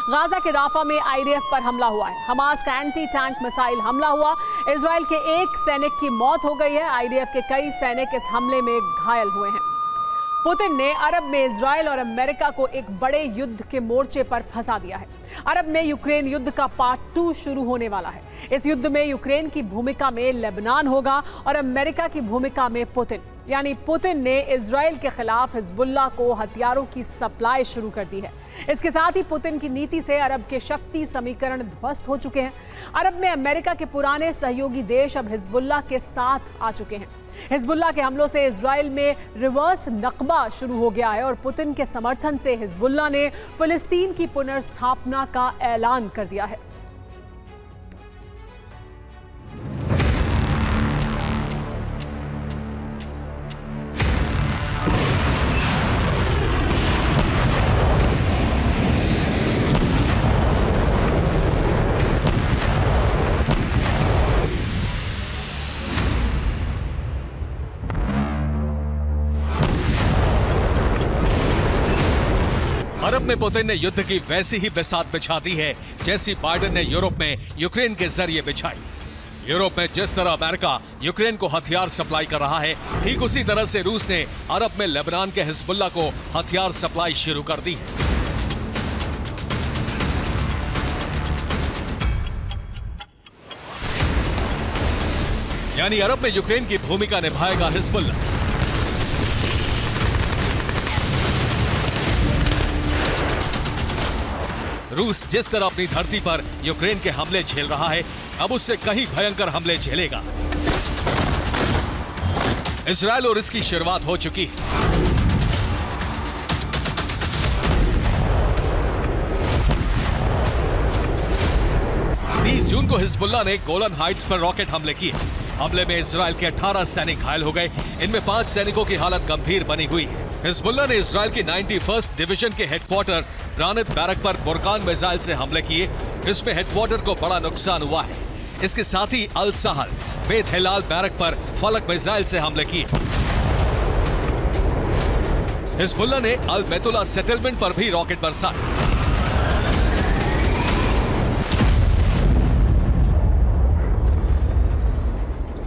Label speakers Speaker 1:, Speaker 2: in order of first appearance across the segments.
Speaker 1: Gaza के Rafa में IDF पर हमला हुआ है। हमास का एंटी टैंक मिसाइल हमला हुआ। इजराइल के एक सैनिक की मौत हो गई है। आईडीएफ के कई सैनिक इस हमले में घायल हुए हैं। पुतिन ने अरब में इजराइल और अमेरिका को एक बड़े युद्ध के मोर्चे पर फंसा दिया है। अरब में यूक्रेन युद्ध का पार्ट 2 शुरू होने वाला है। इस युद्ध में यूक्रेन की भूमिका में लेबनान होगा और अमेरिका की भूमिका में पुतिन। यानी पुतिन ने इजराइल के खिलाफ हिजबुल्लाह को हथियारों की सप्लाई शुरू कर दी है। इसके साथ ही पुतिन की नीति से अरब के शक्ति समीकरण ध्वस्त हो चुके हैं। अरब में अमेरिका के पुराने सहयोगी देश अब हिजबुल्लाह के साथ आ चुके हैं। हिजबुल्लाह के हमलों से इजराइल में रिवर्स नकबा शुरू हो गया है और पुतिन के समर्थन से हिजबुल्लाह ने फिलिस्तीन की पुनर्स्थापना का ऐलान कर दिया है।
Speaker 2: अरब में पुतिन ने युद्ध की वैसी ही बिसात बिछा दी है जैसी बाइडेन ने यूरोप में यूक्रेन के जरिए बिछाई। यूरोप में जिस तरह अमेरिका यूक्रेन को हथियार सप्लाई कर रहा है, ठीक उसी तरह से रूस ने अरब में लेबनान के हिजबुल्लाह को हथियार सप्लाई शुरू कर दी है। यानी अरब में यूक्रेन की भूमिका निभाएगा हिजबुल्लाह। रूस जिस तरह अपनी धरती पर यूक्रेन के हमले झेल रहा है, अब उससे कहीं भयंकर हमले झेलेगा। इजराइल और इसकी शुरुआत हो चुकी है। 30 जून को हिजबुल्लाह ने गोलन हाइट्स पर रॉकेट हमले किए। हमले में इजराइल के 18 सैनिक घायल हो गए। इनमें 5 सैनिकों की हालत गंभीर बनी हुई है। हिजबुल्लाह ने इजराइल की 91st डिवीजन के हेडक्वार्टर रानित बैरक पर बुरकान मिसाइल से हमले किए। इसमें हेडक्वार्टर को बड़ा नुकसान हुआ है। इसके साथ ही अल सहल बेत हिलाल बैरक पर फलक मिसाइल से हमले किए। हिजबुल्लाह ने अल बेतुल्ला सेटलमेंट पर भी रॉकेट बरसाए।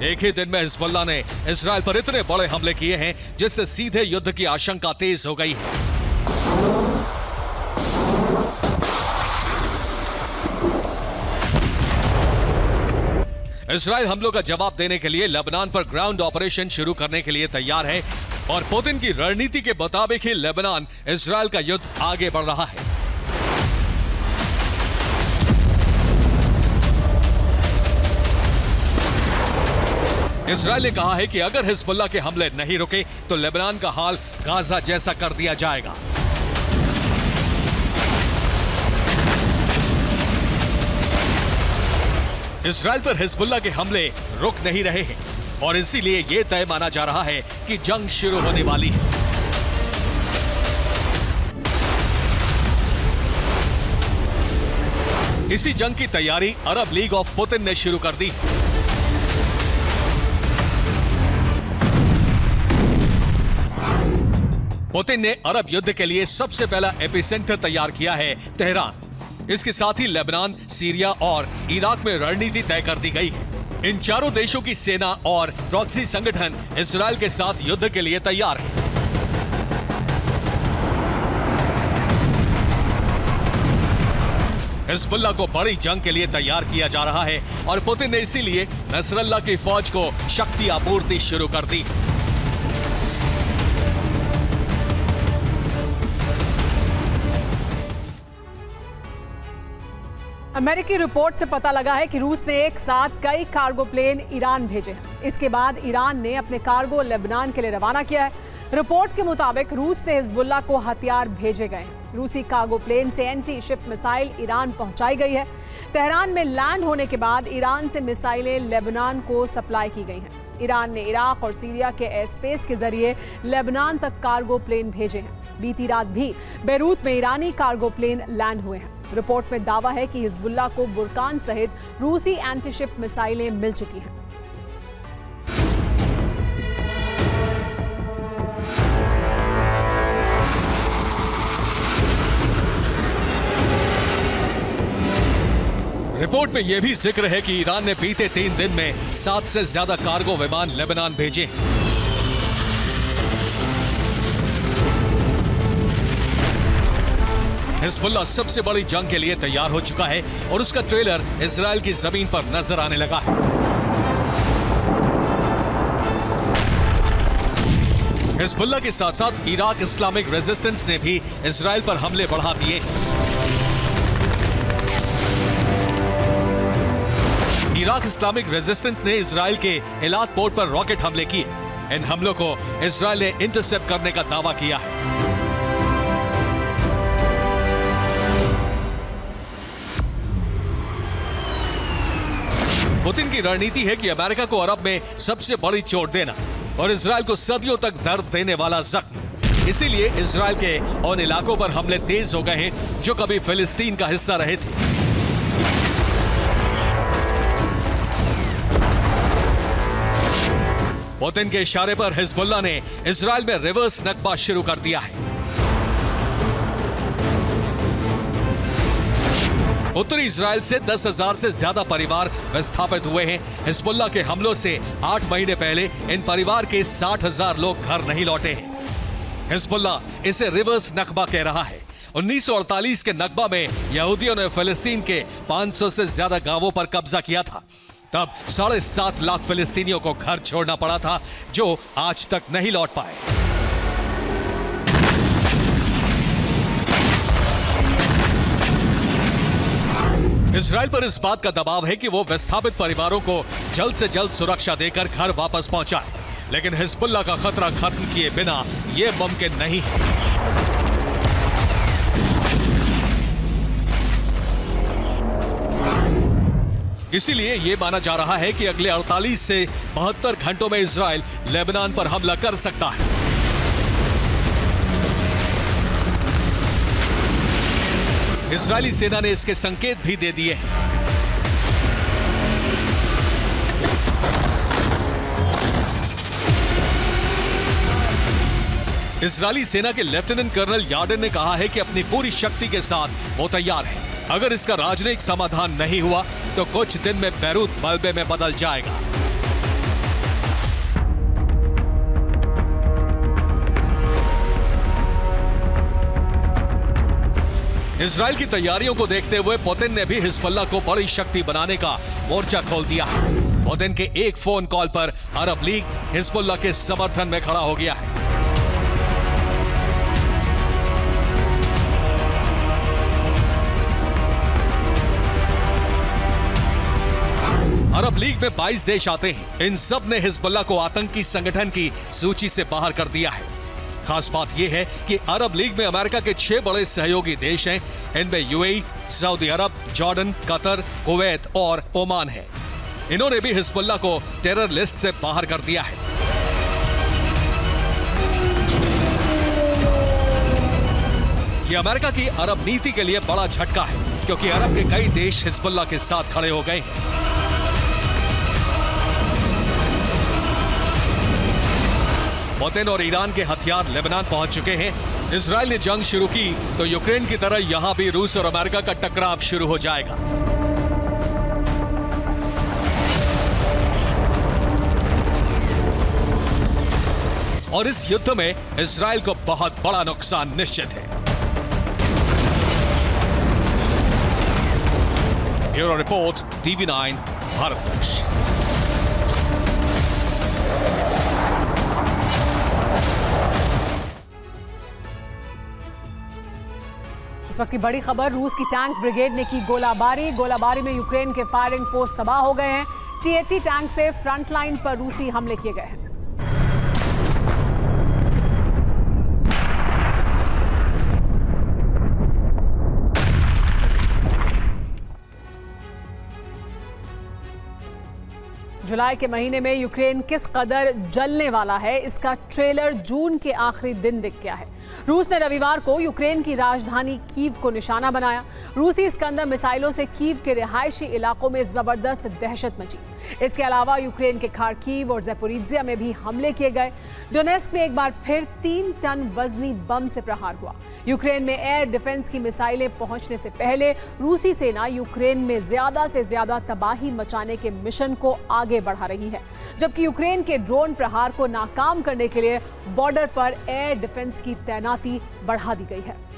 Speaker 2: एक ही दिन में हिजबुल्लाह ने इजराइल पर इतने बड़े हमले किए हैं जिससे सीधे युद्ध की आशंका तेज हो गई है। इजराइल हमलों का जवाब देने के लिए लेबनान पर ग्राउंड ऑपरेशन शुरू करने के लिए तैयार है और पुतिन की रणनीति के मुताबिक ही लेबनान इजराइल का युद्ध आगे बढ़ रहा है। इजराइल ने कहा है कि अगर हिजबुल्लाह के हमले नहीं रुके तो लेबनान का हाल गाजा जैसा कर दिया जाएगा। इजराइल पर हिजबुल्लाह के हमले रुक नहीं रहे हैं और इसीलिए यह तय माना जा रहा है कि जंग शुरू होने वाली है। इसी जंग की तैयारी अरब लीग ऑफ पुतिन ने शुरू कर दी। पुतिन ने अरब युद्ध के लिए सबसे पहला एपिसेंटर तैयार किया है तेहरान। इसके साथ ही लेबनान, सीरिया और इराक में रणनीति तय कर दी गई है। इन चारों देशों की सेना और प्रॉक्सी संगठन इजराइल के साथ युद्ध के लिए तैयार है। हिजबुल्लाह को बड़ी जंग के लिए तैयार किया जा रहा है और पुतिन ने इसीलिए नसरल्लाह की फौज को शक्ति आपूर्ति शुरू कर दी।
Speaker 1: अमेरिकी रिपोर्ट से पता लगा है कि रूस ने एक साथ कई कार्गो प्लेन ईरान भेजे हैं। इसके बाद ईरान ने अपने कार्गो लेबनान के लिए रवाना किया है। रिपोर्ट के मुताबिक रूस से हिजबुल्लाह को हथियार भेजे गए हैं। रूसी कार्गो प्लेन से एंटी शिप मिसाइल ईरान पहुंचाई गई है। तेहरान में लैंड होने के बाद ईरान से मिसाइलें लेबनान को सप्लाई की गई हैं। ईरान ने इराक और सीरिया के एयर स्पेस के जरिए लेबनान तक कार्गो प्लेन भेजे हैं। बीती रात भी बेरूत में ईरानी कार्गो प्लेन लैंड हुए हैं। रिपोर्ट में दावा है कि हिजबुल्लाह को बुरकान सहित रूसी एंटीशिप मिसाइलें मिल चुकी हैं।
Speaker 2: रिपोर्ट में यह भी जिक्र है कि ईरान ने बीते 3 दिन में 7 से ज्यादा कार्गो विमान लेबनान भेजे। हिजबुल्लाह सबसे बड़ी जंग के लिए तैयार हो चुका है और उसका ट्रेलर इजराइल की जमीन पर नजर आने लगा है। हिजबुल्लाह के साथ साथ इराक इस्लामिक रेजिस्टेंस ने भी इजराइल पर हमले बढ़ा दिए। इराक इस्लामिक रेजिस्टेंस ने इजराइल के एलात पोर्ट पर रॉकेट हमले किए। इन हमलों को इजराइल ने इंटरसेप्ट करने का दावा किया है। पुतिन की रणनीति है कि अमेरिका को अरब में सबसे बड़ी चोट देना और इजराइल को सदियों तक दर्द देने वाला जख्म। इसीलिए इजराइल के उन इलाकों पर हमले तेज हो गए हैं जो कभी फिलिस्तीन का हिस्सा रहे थे। पुतिन के इशारे पर हिजबुल्लाह ने इजराइल में रिवर्स नकबा शुरू कर दिया है। उत्तरी इजराइल से 10,000 से ज्यादा परिवार विस्थापित हुए हैं। हिजबुल्लाह के हमलों से 8 महीने पहले इन परिवार के 60,000 लोग घर नहीं लौटे हैं। हिजबुल्लाह इसे रिवर्स नकबा कह रहा है। 1948 के नकबा में यहूदियों ने फिलिस्तीन के 500 से ज्यादा गांवों पर कब्जा किया था। तब 7.5 लाख फिलिस्तीनियों को घर छोड़ना पड़ा था, जो आज तक नहीं लौट पाए। इजराइल पर इस बात का दबाव है कि वो विस्थापित परिवारों को जल्द से जल्द सुरक्षा देकर घर वापस पहुंचाए, लेकिन हिजबुल्लाह का खतरा खत्म किए बिना यह मुमकिन नहीं है। इसीलिए यह माना जा रहा है कि अगले 48 से 72 घंटों में इजराइल लेबनान पर हमला कर सकता है। इजरायली सेना ने इसके संकेत भी दे दिए हैं। इजरायली सेना के लेफ्टिनेंट कर्नल यार्डन ने कहा है कि अपनी पूरी शक्ति के साथ वो तैयार है। अगर इसका राजनयिक समाधान नहीं हुआ तो कुछ दिन में बैरूत मलबे में बदल जाएगा। इजराइल की तैयारियों को देखते हुए पुतिन ने भी हिजबुल्लाह को बड़ी शक्ति बनाने का मोर्चा खोल दिया है। पुतिन के एक फोन कॉल पर अरब लीग हिजबुल्लाह के समर्थन में खड़ा हो गया है। अरब लीग में 22 देश आते हैं। इन सब ने हिजबुल्लाह को आतंकी संगठन की सूची से बाहर कर दिया है। खास बात यह है कि अरब लीग में अमेरिका के 6 बड़े सहयोगी देश हैं। इनमें यूएई, सऊदी अरब, जॉर्डन, कतर, कुवैत और ओमान है। इन्होंने भी हिजबुल्लाह को टेरर लिस्ट से बाहर कर दिया है। यह अमेरिका की अरब नीति के लिए बड़ा झटका है, क्योंकि अरब के कई देश हिजबुल्लाह के साथ खड़े हो गए हैं। पुतिन और ईरान के हथियार लेबनान पहुंच चुके हैं। इजराइल ने जंग शुरू की तो यूक्रेन की तरह यहां भी रूस और अमेरिका का टकराव शुरू हो जाएगा। और इस युद्ध में इजराइल को बहुत बड़ा नुकसान निश्चित है। Bureau report, TV9 Bharatvarsh.
Speaker 1: इस वक्त की बड़ी खबर, रूस की टैंक ब्रिगेड ने की गोलाबारी में यूक्रेन के फायरिंग पोस्ट तबाह हो गए हैं। T-80 टैंक से फ्रंट लाइन पर रूसी हमले किए गए हैं। जुलाई के महीने में यूक्रेन किस कदर जलने वाला है, इसका ट्रेलर जून के आखिरी दिन दिख गया है। रूस ने रविवार को यूक्रेन की राजधानी कीव को निशाना बनाया। रूसी इस्कंदर मिसाइलों से कीव के रिहायशी इलाकों में जबरदस्त दहशत मची। इसके अलावा यूक्रेन के खार्किव और ज़ेपोरिज्जिया में भी हमले किए गए। डोनेस्क में एक बार फिर 3 टन वजनी बम से प्रहार हुआ। यूक्रेन में एयर डिफेंस की मिसाइलें पहुंचने से पहले रूसी सेना यूक्रेन में ज्यादा से ज्यादा तबाही मचाने के मिशन को आगे बढ़ा रही है, जबकि यूक्रेन के ड्रोन प्रहार को नाकाम करने के लिए बॉर्डर पर एयर डिफेंस की तैनाती बढ़ा दी गई है।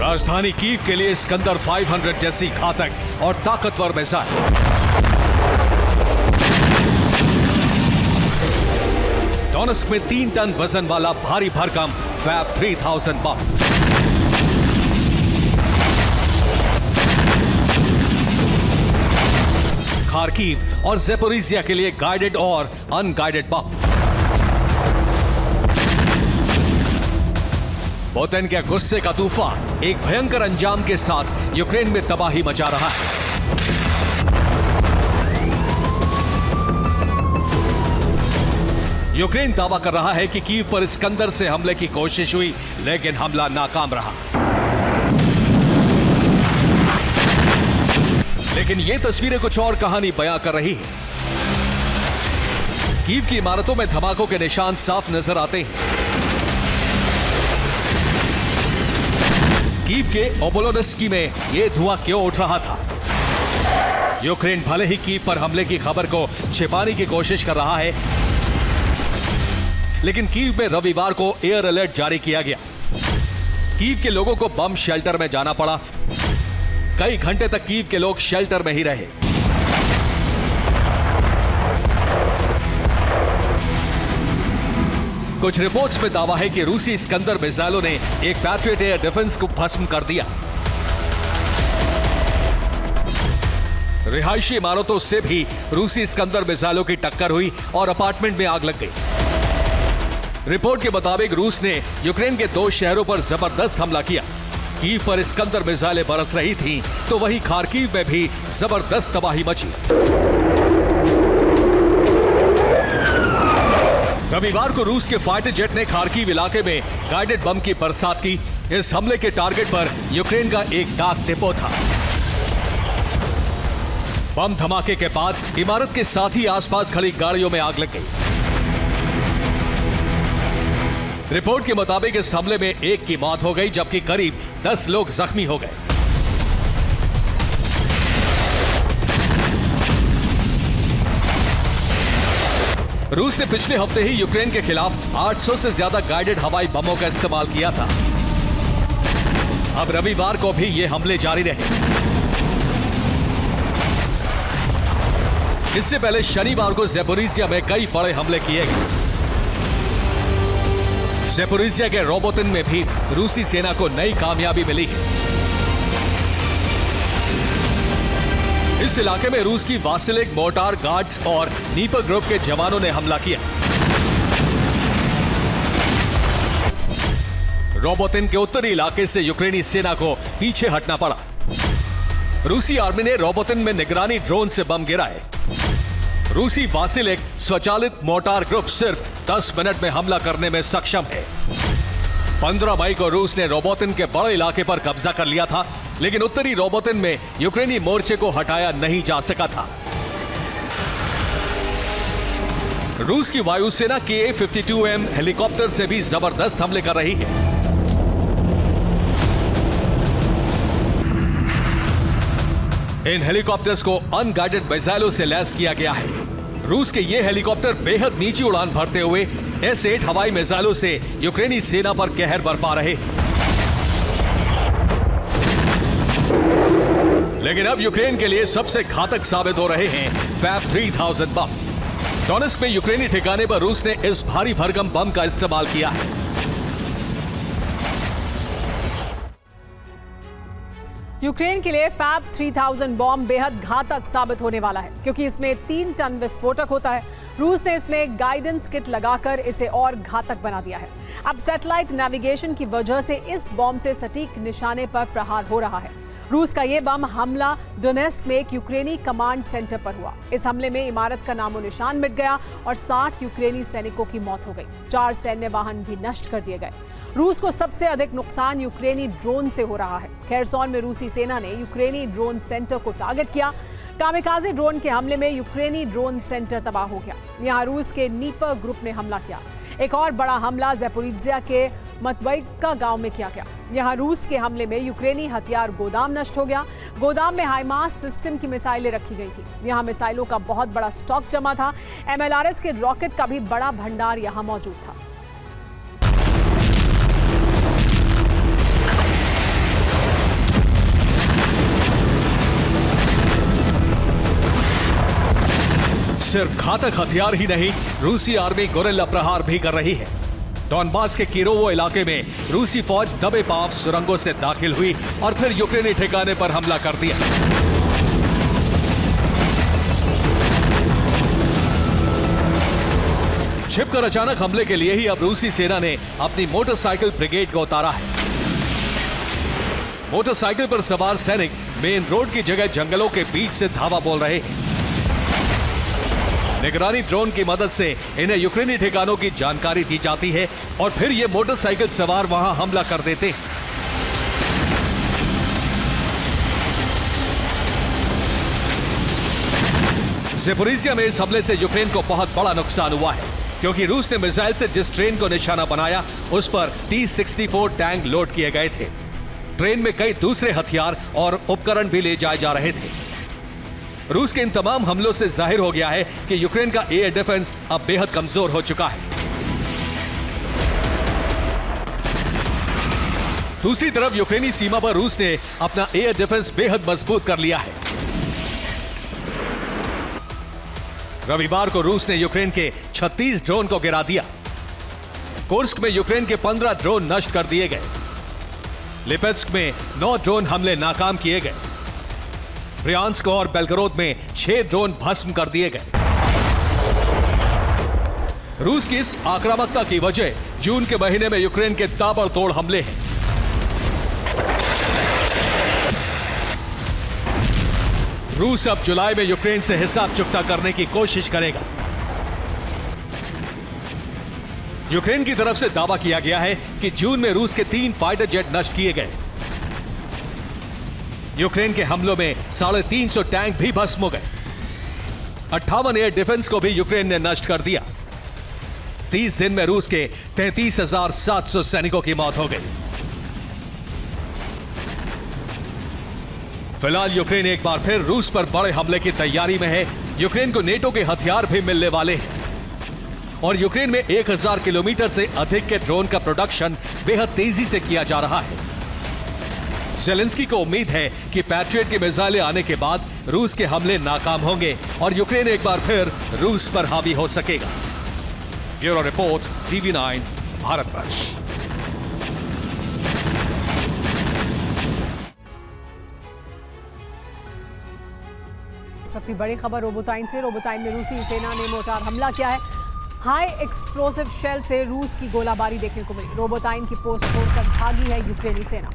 Speaker 2: राजधानी कीव के लिए इस्कंदर 500 जैसी घातक और ताकतवर मिसाइल, डोनेस्क में 3 टन वजन वाला भारी भरकम फैब 3000 बम, खार्किव और ज़ेपोरिज्जिया के लिए गाइडेड और अनगाइडेड बम। पुतिन के गुस्से का तूफान एक भयंकर अंजाम के साथ यूक्रेन में तबाही मचा रहा है। यूक्रेन दावा कर रहा है कि कीव पर इस्कंदर से हमले की कोशिश हुई, लेकिन हमला नाकाम रहा। लेकिन ये तस्वीरें कुछ और कहानी बयां कर रही है। कीव की इमारतों में धमाकों के निशान साफ नजर आते हैं। कीव के ओबोलोनेस्की में यह धुआं क्यों उठ रहा था? यूक्रेन भले ही कीव पर हमले की खबर को छिपाने की कोशिश कर रहा है, लेकिन कीव में रविवार को एयर अलर्ट जारी किया गया। कीव के लोगों को बम शेल्टर में जाना पड़ा। कई घंटे तक कीव के लोग शेल्टर में ही रहे। कुछ रिपोर्ट्स में दावा है कि रूसी इस्कंदर मिसाइलों ने एक पैट्रियट एयर डिफेंस को भस्म कर दिया। रिहायशी इमारतों से भी रूसी इस्कंदर मिसाइलों की टक्कर हुई और अपार्टमेंट में आग लग गई। रिपोर्ट के मुताबिक रूस ने यूक्रेन के 2 शहरों पर जबरदस्त हमला किया। कीव पर इस्कंदर मिसाइलें बरस रही थीं, तो वहीं खार्किव में भी जबरदस्त तबाही मची। रविवार को रूस के फाइटर जेट ने खार्किव इलाके में गाइडेड बम की बरसात की। इस हमले के टारगेट पर यूक्रेन का एक डाक डिपो था। बम धमाके के बाद इमारत के साथ ही आसपास खड़ी गाड़ियों में आग लग गई। रिपोर्ट के मुताबिक इस हमले में एक की मौत हो गई, जबकि करीब 10 लोग जख्मी हो गए। रूस ने पिछले हफ्ते ही यूक्रेन के खिलाफ 800 से ज्यादा गाइडेड हवाई बमों का इस्तेमाल किया था। अब रविवार को भी ये हमले जारी रहे। इससे पहले शनिवार को ज़ेपोरिज्जिया में कई बड़े हमले किए गए। ज़ेपोरिज्जिया के रोबोतिन में भी रूसी सेना को नई कामयाबी मिली है। इस इलाके में रूस की वासिलिक मोर्टार गार्ड्स और नीपर ग्रुप के जवानों ने हमला किया। रोबोतिन के उत्तरी इलाके से यूक्रेनी सेना को पीछे हटना पड़ा। रूसी आर्मी ने रोबोतिन में निगरानी ड्रोन से बम गिराए। रूसी वासिलिक स्वचालित मोर्टार ग्रुप सिर्फ 10 मिनट में हमला करने में सक्षम है। 15 मई को रूस ने रोबोतिन के बड़े इलाके पर कब्जा कर लिया था, लेकिन उत्तरी रोबोतिन में यूक्रेनी मोर्चे को हटाया नहीं जा सका था। रूस की वायुसेना Ka-52M हेलीकॉप्टर से भी जबरदस्त हमले कर रही है। इन हेलीकॉप्टर्स को अनगाइडेड मिसाइलों से लैस किया गया है। रूस के ये हेलीकॉप्टर बेहद नीची उड़ान भरते हुए S-8 हवाई मिसाइलों से यूक्रेनी सेना पर कहर बरपा रहे। लेकिन अब यूक्रेन के लिए सबसे घातक साबित हो रहे हैं फैब 3000 बम। डोनेस्क में यूक्रेनी ठिकाने पर रूस ने इस भारी भरकम बम का इस्तेमाल किया है।
Speaker 1: यूक्रेन के लिए फैब 3000 बॉम्ब बेहद घातक साबित होने वाला है, क्योंकि इसमें 3 टन विस्फोटक होता है। रूस ने इसमें गाइडेंस किट लगाकर इसे और घातक बना दिया है। अब सैटेलाइट नेविगेशन की वजह से इस बॉम्ब से सटीक निशाने पर प्रहार हो रहा है। रूस का यह बम हमला डोनेस्क में एक यूक्रेनी कमांड सेंटर पर हुआ। इस हमले में इमारत का नामो निशान मिट गया और 60 यूक्रेनी सैनिकों की मौत हो गई। 4 सैन्य वाहन भी नष्ट कर दिए गए। रूस को सबसे अधिक नुकसान यूक्रेनी ड्रोन से हो रहा है। खेरसोन में रूसी सेना ने यूक्रेनी ड्रोन सेंटर को टारगेट किया। कामिकाजे ड्रोन के हमले में यूक्रेनी ड्रोन सेंटर तबाह हो गया। यहां रूस के नीपर ग्रुप ने हमला किया। एक और बड़ा हमला ज़ैपोरिज्जिया के मतवैका गांव में किया गया। यहां रूस के हमले में यूक्रेनी हथियार गोदाम नष्ट हो गया। गोदाम में हाइमार्स सिस्टम की मिसाइलें रखी गई थी। यहां मिसाइलों का बहुत बड़ा स्टॉक जमा था। MLRS के रॉकेट का भी बड़ा भंडार यहां मौजूद था।
Speaker 2: सिर्फ घातक हथियार ही नहीं, रूसी आर्मी गोरिल्ला प्रहार भी कर रही है। डॉनबास के किरोवो इलाके में रूसी फौज दबे पांव सुरंगों से दाखिल हुई और फिर यूक्रेनी ठिकाने पर हमला कर दिया। छिपकर अचानक हमले के लिए ही अब रूसी सेना ने अपनी मोटरसाइकिल ब्रिगेड को उतारा है। मोटरसाइकिल पर सवार सैनिक मेन रोड की जगह जंगलों के बीच से धावा बोल रहे हैं। निगरानी ड्रोन की मदद से इन्हें यूक्रेनी ठिकानों की जानकारी दी जाती है और फिर ये मोटरसाइकिल सवार वहां हमला कर देते हैं। ज़ैपोरिज्जिया में इस हमले से यूक्रेन को बहुत बड़ा नुकसान हुआ है, क्योंकि रूस ने मिसाइल से जिस ट्रेन को निशाना बनाया उस पर T-64 टैंक लोड किए गए थे। ट्रेन में कई दूसरे हथियार और उपकरण भी ले जाए जा रहे थे। रूस के इन तमाम हमलों से जाहिर हो गया है कि यूक्रेन का एयर डिफेंस अब बेहद कमजोर हो चुका है। दूसरी तरफ यूक्रेनी सीमा पर रूस ने अपना एयर डिफेंस बेहद मजबूत कर लिया है। रविवार को रूस ने यूक्रेन के 36 ड्रोन को गिरा दिया। कुर्स्क में यूक्रेन के 15 ड्रोन नष्ट कर दिए गए। लिपेस्क में 9 ड्रोन हमले नाकाम किए गए। ब्रियांस्क और बेलगोरोद में 6 ड्रोन भस्म कर दिए गए। रूस की इस आक्रामकता की वजह जून के महीने में यूक्रेन के ताबड़तोड़ हमले हैं। रूस अब जुलाई में यूक्रेन से हिसाब चुकता करने की कोशिश करेगा। यूक्रेन की तरफ से दावा किया गया है कि जून में रूस के 3 फाइटर जेट नष्ट किए गए। यूक्रेन के हमलों में 350 टैंक भी भस्म हो गए। 58 एयर डिफेंस को भी यूक्रेन ने नष्ट कर दिया। 30 दिन में रूस के 33,700 सैनिकों की मौत हो गई। फिलहाल यूक्रेन एक बार फिर रूस पर बड़े हमले की तैयारी में है। यूक्रेन को नेटो के हथियार भी मिलने वाले हैं और यूक्रेन में 1000 किलोमीटर से अधिक के ड्रोन का प्रोडक्शन बेहद तेजी से किया जा रहा है। ज़ेलेंस्की को उम्मीद है कि पैट्रियट की मिसाइलें आने के बाद रूस के हमले नाकाम होंगे और यूक्रेन एक बार फिर रूस पर हावी हो सकेगा। Bureau report, TV9 Bharatvarsh.
Speaker 1: इस वक्त की बड़ी खबर रोबोटाइन से। रोबोटाइन में रूसी सेना ने मोर्टार हमला किया है। हाई एक्सप्लोसिव शेल से रूस की गोलाबारी देखने को मिली। रोबोटाइन की पोस्ट छोड़कर भागी है यूक्रेनी सेना।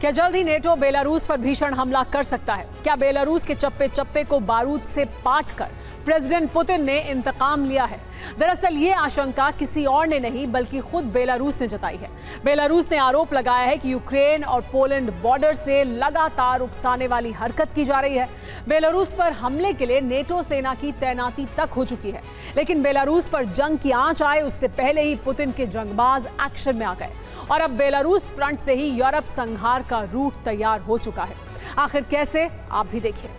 Speaker 1: क्या जल्द ही नेटो बेलारूस पर भीषण हमला कर सकता है? क्या बेलारूस के चप्पे चप्पे को बारूद से पाटकर प्रेसिडेंट पुतिन ने इंतकाम लिया है? दरअसल ये आशंका किसी और ने नहीं बल्कि खुद बेलारूस ने जताई है। बेलारूस ने आरोप लगाया है कि यूक्रेन और पोलैंड बॉर्डर से लगातार उकसाने वाली हरकत की जा रही है। बेलारूस पर हमले के लिए नेटो सेना की तैनाती तक हो चुकी है, लेकिन बेलारूस पर जंग की आंच आए उससे पहले ही पुतिन के जंगबाज एक्शन में आ गए और अब बेलारूस फ्रंट से ही यूरोप संहार का रूट तैयार हो चुका है। आखिर कैसे, आप भी देखिए।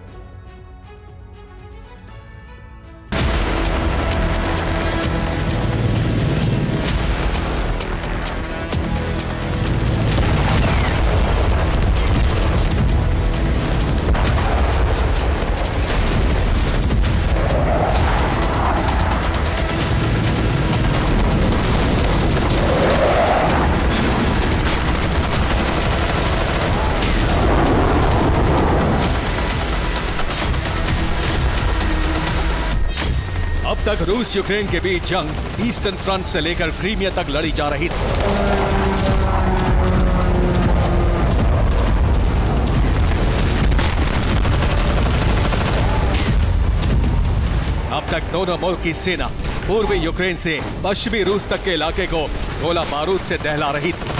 Speaker 2: तक रूस यूक्रेन के बीच जंग ईस्टर्न फ्रंट से लेकर क्रीमिया तक लड़ी जा रही थी। अब तक दोनों मुल्क की सेना पूर्वी यूक्रेन से पश्चिमी रूस तक के इलाके को गोला बारूद से दहला रही थी।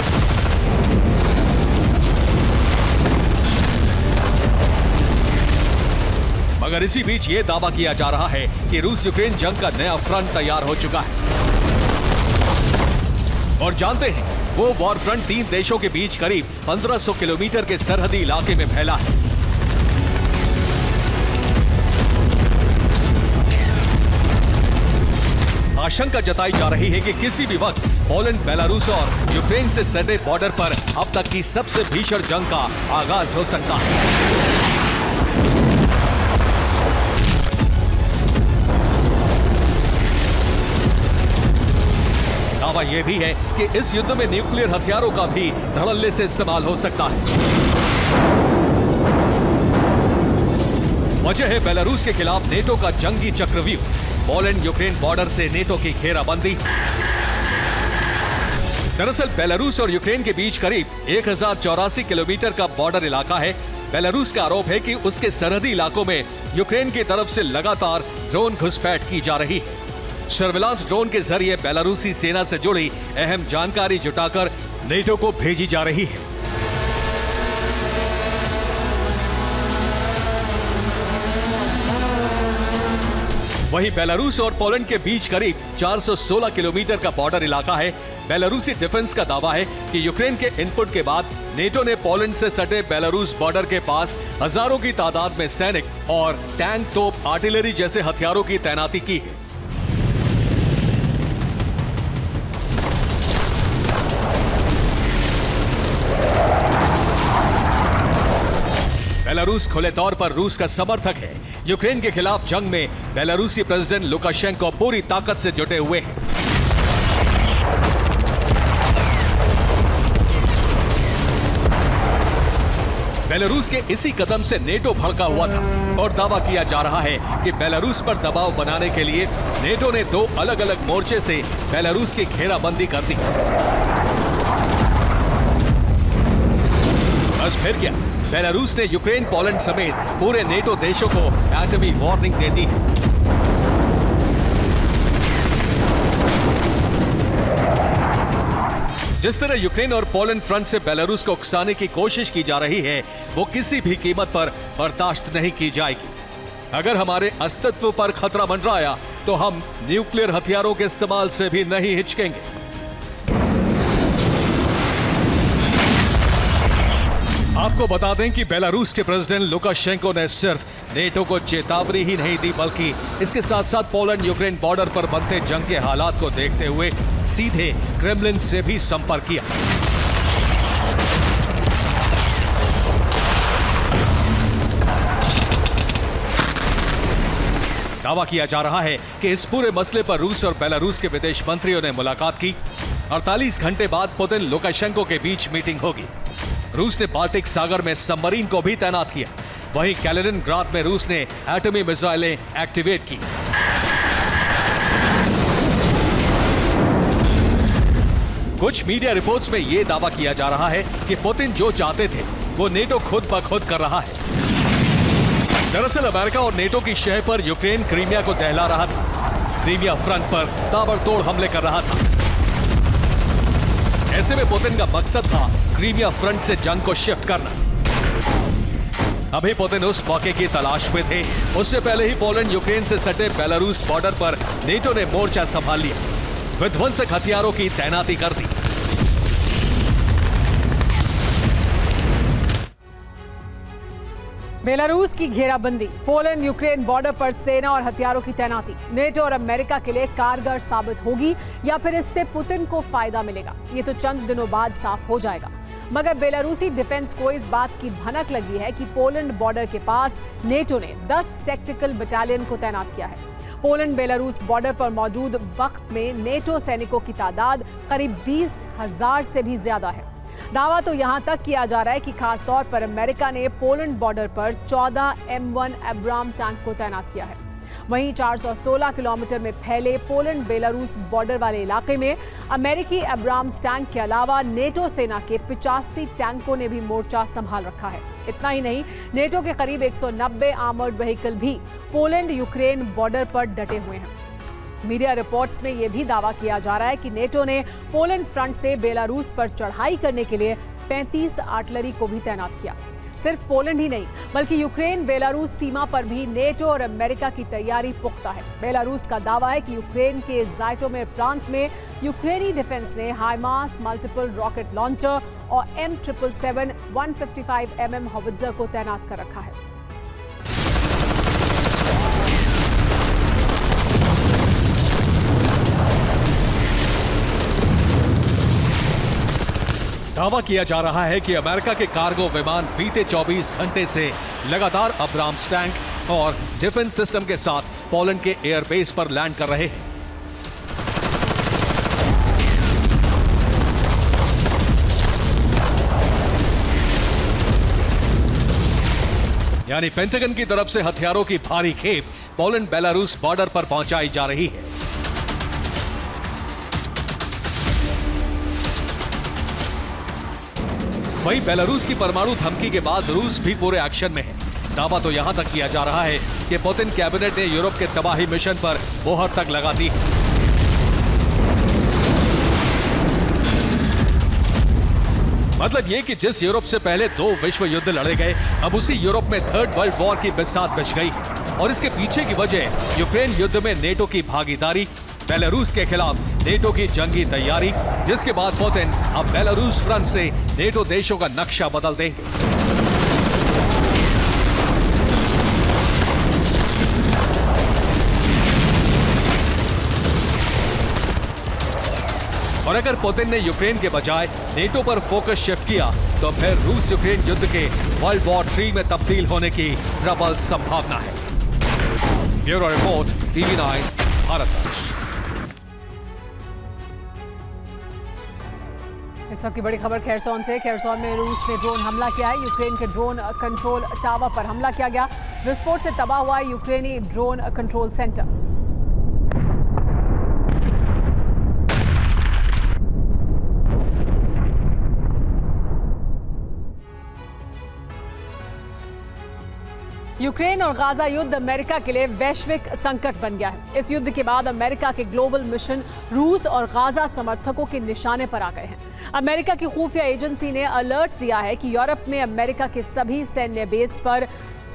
Speaker 2: मगर इसी बीच यह दावा किया जा रहा है कि रूस यूक्रेन जंग का नया फ्रंट तैयार हो चुका है। और जानते हैं, वो वॉर फ्रंट 3 देशों के बीच करीब 1500 किलोमीटर के सरहदी इलाके में फैला है। आशंका जताई जा रही है कि किसी भी वक्त पोलैंड, बेलारूस और यूक्रेन से सटे बॉर्डर पर अब तक की सबसे भीषण जंग का आगाज हो सकता है। दावा यह भी है कि इस युद्ध में न्यूक्लियर हथियारों का भी धड़ल्ले से इस्तेमाल हो सकता है। वजह है बेलारूस के खिलाफ नेटो का जंगी चक्रव्यूह, पोलैंड यूक्रेन बॉर्डर से नेटो की घेराबंदी। दरअसल बेलारूस और यूक्रेन के बीच करीब 1084 किलोमीटर का बॉर्डर इलाका है। बेलारूस का आरोप है कि उसके सरहदी इलाकों में यूक्रेन की तरफ से लगातार ड्रोन घुसपैठ की जा रही है। सर्विलांस ड्रोन के जरिए बेलारूसी सेना से जुड़ी अहम जानकारी जुटाकर नेटो को भेजी जा रही है। वहीं बेलारूस और पोलैंड के बीच करीब 416 किलोमीटर का बॉर्डर इलाका है। बेलारूसी डिफेंस का दावा है कि यूक्रेन के इनपुट के बाद नेटो ने पोलैंड से सटे बेलारूस बॉर्डर के पास हजारों की तादाद में सैनिक और टैंक, तोप, आर्टिलरी जैसे हथियारों की तैनाती की है। बेलारूस खुले तौर पर रूस का समर्थक है। यूक्रेन के खिलाफ जंग में बेलारूसी प्रेसिडेंट लुकाशेंको पूरी ताकत से जुटे हुए हैं। बेलारूस के इसी कदम से नेटो भड़का हुआ था और दावा किया जा रहा है कि बेलारूस पर दबाव बनाने के लिए नेटो ने 2 अलग अलग मोर्चे से बेलारूस की घेराबंदी कर दी। बस फिर क्या, बेलारूस ने यूक्रेन, पोलैंड समेत पूरे नेटो देशों को एटमी वार्निंग दे दी है। जिस तरह यूक्रेन और पोलैंड फ्रंट से बेलारूस को उकसाने की कोशिश की जा रही है, वो किसी भी कीमत पर बर्दाश्त नहीं की जाएगी। अगर हमारे अस्तित्व पर खतरा मंडराया तो हम न्यूक्लियर हथियारों के इस्तेमाल से भी नहीं हिचकेंगे। आपको बता दें कि बेलारूस के प्रेसिडेंट लुकाशेंको ने सिर्फ नेटो को चेतावनी ही नहीं दी, बल्कि इसके साथ साथ पोलैंड यूक्रेन बॉर्डर पर बनते जंग के हालात को देखते हुए सीधे क्रेमलिन से भी संपर्क किया। दावा किया जा रहा है कि इस पूरे मसले पर रूस और बेलारूस के विदेश मंत्रियों ने मुलाकात की। 48 घंटे बाद पुतिन लुकाशेंको के बीच मीटिंग होगी। रूस ने बाल्टिक सागर में सबमरीन को भी तैनात किया। वहीं कैलिनिनग्राद में रूस ने एटमी मिसाइलें एक्टिवेट की। कुछ मीडिया रिपोर्ट्स में यह दावा किया जा रहा है कि पुतिन जो चाहते थे वो नेटो खुद ब खुद कर रहा है। दरअसल अमेरिका और नेटो की शह पर यूक्रेन क्रीमिया को दहला रहा था। क्रीमिया फ्रंट पर ताबड़तोड़ हमले कर रहा था। ऐसे में पुतिन का मकसद था क्रीमिया फ्रंट से जंग को शिफ्ट करना। अभी पुतिन उस मौके की तलाश में थे। उससे पहले ही पोलैंड यूक्रेन से सटे बेलारूस बॉर्डर पर नेटो ने मोर्चा संभाल लिया, विध्वंसक हथियारों की तैनाती कर दी।
Speaker 1: बेलारूस की घेराबंदी, पोलैंड यूक्रेन बॉर्डर पर सेना और हथियारों की तैनाती नेटो और अमेरिका के लिए कारगर साबित होगी या फिर इससे पुतिन को फायदा मिलेगा, ये तो चंद दिनों बाद साफ हो जाएगा। मगर बेलारूसी डिफेंस को इस बात की भनक लगी है कि पोलैंड बॉर्डर के पास नेटो ने 10 टैक्टिकल बटालियन को तैनात किया है। पोलैंड बेलारूस बॉर्डर पर मौजूद वक्त में नेटो सैनिकों की तादाद करीब 20,000 से भी ज्यादा है। दावा तो यहां तक किया जा रहा है कि खासतौर पर अमेरिका ने पोलैंड बॉर्डर पर 14 M1 एब्राम टैंक को तैनात किया है। वहीं 416 किलोमीटर में फैले पोलैंड बेलारूस बॉर्डर वाले इलाके में अमेरिकी एब्राम्स टैंक के अलावा नेटो सेना के 85 टैंकों ने भी मोर्चा संभाल रखा है। इतना ही नहीं, नेटो के करीब 190 आर्मर्ड व्हीकल भी पोलैंड यूक्रेन बॉर्डर पर डटे हुए हैं। मीडिया रिपोर्ट्स में यह भी दावा किया जा रहा है कि नेटो ने पोलैंड फ्रंट से बेलारूस पर चढ़ाई करने के लिए 35 आर्टिलरी को भी तैनात किया। सिर्फ पोलैंड ही नहीं बल्कि यूक्रेन बेलारूस सीमा पर भी नेटो और अमेरिका की तैयारी पुख्ता है। बेलारूस का दावा है कि यूक्रेन के ज़ाइटोमेर प्रांत में यूक्रेनी डिफेंस ने हाइमार्स मल्टीपल रॉकेट लॉन्चर और M777 155 mm हॉवित्जर को तैनात कर रखा है।
Speaker 2: दावा किया जा रहा है कि अमेरिका के कार्गो विमान बीते 24 घंटे से लगातार अब्राम्स टैंक और डिफेंस सिस्टम के साथ पोलैंड के एयरबेस पर लैंड कर रहे हैं। यानी पेंटागन की तरफ से हथियारों की भारी खेप पोलैंड बेलारूस बॉर्डर पर पहुंचाई जा रही है। वहीं बेलारूस की परमाणु धमकी के बाद रूस भी पूरे एक्शन में है। दावा तो यहां तक किया जा रहा है कि पुतिन कैबिनेट ने यूरोप के तबाही मिशन पर मोहर तक लगा दी है। मतलब ये कि जिस यूरोप से पहले 2 विश्व युद्ध लड़े गए, अब उसी यूरोप में 3rd वर्ल्ड वॉर की बिसात बिछ गई और इसके पीछे की वजह यूक्रेन युद्ध में नेटो की भागीदारी, बेलारूस के खिलाफ नेटो की जंगी तैयारी, जिसके बाद पुतिन अब बेलारूस फ्रंट से नेटो देशों का नक्शा बदल देंगे। और अगर पुतिन ने यूक्रेन के बजाय नेटो पर फोकस शिफ्ट किया तो फिर रूस यूक्रेन युद्ध के वर्ल्ड वॉर 3 में तब्दील होने की प्रबल संभावना है। Bureau report, TV9 Bharat.
Speaker 1: इस वक्त की बड़ी खबर खेरसौन से। खेरसौन में रूस ने ड्रोन हमला किया है। यूक्रेन के ड्रोन कंट्रोल टावर पर हमला किया गया। विस्फोट से तबाह हुआ यूक्रेनी ड्रोन कंट्रोल सेंटर। यूक्रेन और गाजा युद्ध अमेरिका के लिए वैश्विक संकट बन गया है। इस युद्ध के बाद अमेरिका के ग्लोबल मिशन रूस और गाजा समर्थकों के निशाने पर आ गए हैं। अमेरिका की खुफिया एजेंसी ने अलर्ट दिया है कि यूरोप में अमेरिका के सभी सैन्य बेस पर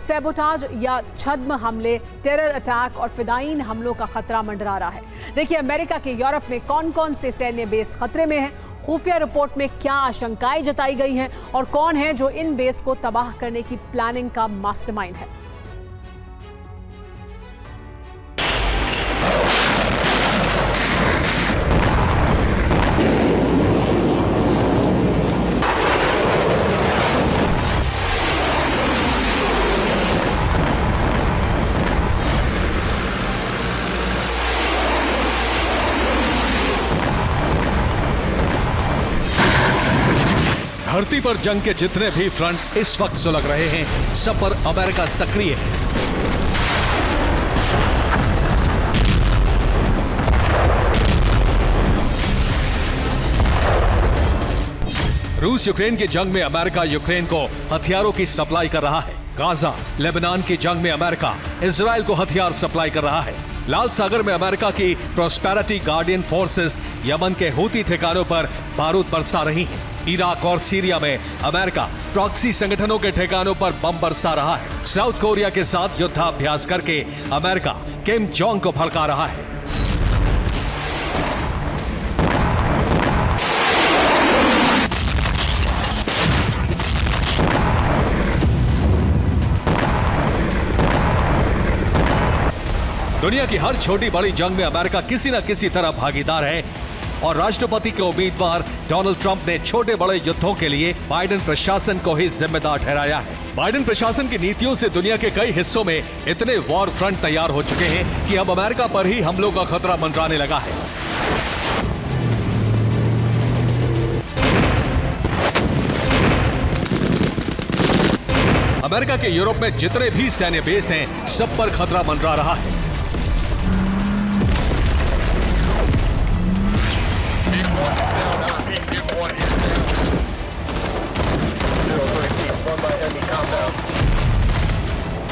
Speaker 1: सैबोटाज या छद्म हमले, टेरर अटैक और फिदायीन हमलों का खतरा मंडरा रहा है। देखिए अमेरिका के यूरोप में कौन कौन से सैन्य बेस खतरे में हैं, खुफिया रिपोर्ट में क्या आशंकाएं जताई गई हैं और कौन है जो इन बेस को तबाह करने की प्लानिंग का मास्टरमाइंड है।
Speaker 2: धरती पर जंग के जितने भी फ्रंट इस वक्त सुलग रहे हैं, सब पर अमेरिका सक्रिय है। रूस यूक्रेन की जंग में अमेरिका यूक्रेन को हथियारों की सप्लाई कर रहा है। गाजा, लेबनान की जंग में अमेरिका इजराइल को हथियार सप्लाई कर रहा है। लाल सागर में अमेरिका की प्रोस्पेरिटी गार्डियन फोर्सेस यमन के हूती ठिकानों पर बारूद बरसा रही हैं। इराक और सीरिया में अमेरिका प्रॉक्सी संगठनों के ठिकानों पर बम बरसा रहा है। साउथ कोरिया के साथ युद्धाभ्यास करके अमेरिका किम जोंग को भड़का रहा है। दुनिया की हर छोटी बड़ी जंग में अमेरिका किसी न किसी तरह भागीदार है और राष्ट्रपति के उम्मीदवार डोनाल्ड ट्रंप ने छोटे बड़े युद्धों के लिए बाइडेन प्रशासन को ही जिम्मेदार ठहराया है। बाइडेन प्रशासन की नीतियों से दुनिया के कई हिस्सों में इतने वॉर फ्रंट तैयार हो चुके हैं कि अब अमेरिका पर ही हमलों का खतरा मंडराने लगा है। अमेरिका के यूरोप में जितने भी सैन्य बेस हैं, सब पर खतरा मंडरा रहा है।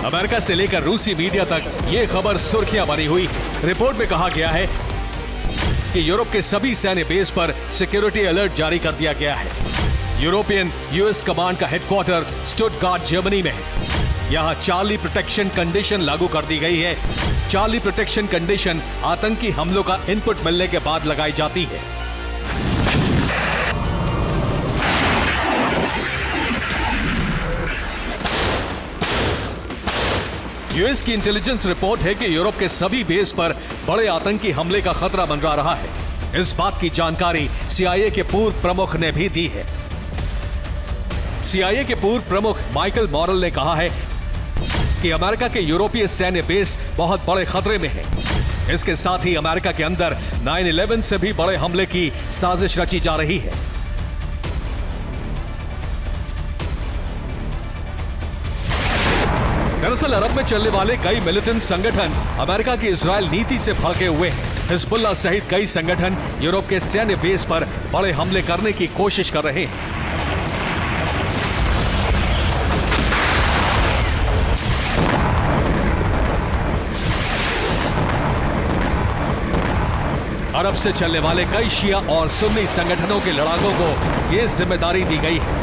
Speaker 2: अमेरिका से लेकर रूसी मीडिया तक ये खबर सुर्खियां बनी हुई। रिपोर्ट में कहा गया है कि यूरोप के सभी सैन्य बेस पर सिक्योरिटी अलर्ट जारी कर दिया गया है। यूरोपियन यूएस कमांड का हेडक्वार्टर स्टुटगार्ट जर्मनी में है। यहां चार्ली प्रोटेक्शन कंडीशन लागू कर दी गई है। चार्ली प्रोटेक्शन कंडीशन आतंकी हमलों का इनपुट मिलने के बाद लगाई जाती है। यूएस की इंटेलिजेंस रिपोर्ट है कि यूरोप के सभी बेस पर बड़े आतंकी हमले का खतरा मंडरा रहा है। इस बात की जानकारी सीआईए के पूर्व प्रमुख ने भी दी है। सीआईए के पूर्व प्रमुख माइकल मॉरल ने कहा है कि अमेरिका के यूरोपीय सैन्य बेस बहुत बड़े खतरे में है। इसके साथ ही अमेरिका के अंदर 9/11 से भी बड़े हमले की साजिश रची जा रही है। दरअसल अरब में चलने वाले कई मिलिटेंट संगठन अमेरिका की इजरायल नीति से भड़के हुए हैं। हिजबुल्लाह सहित कई संगठन यूरोप के सैन्य बेस पर बड़े हमले करने की कोशिश कर रहे हैं। अरब से चलने वाले कई शिया और सुन्नी संगठनों के लड़ाकों को यह जिम्मेदारी दी गई है।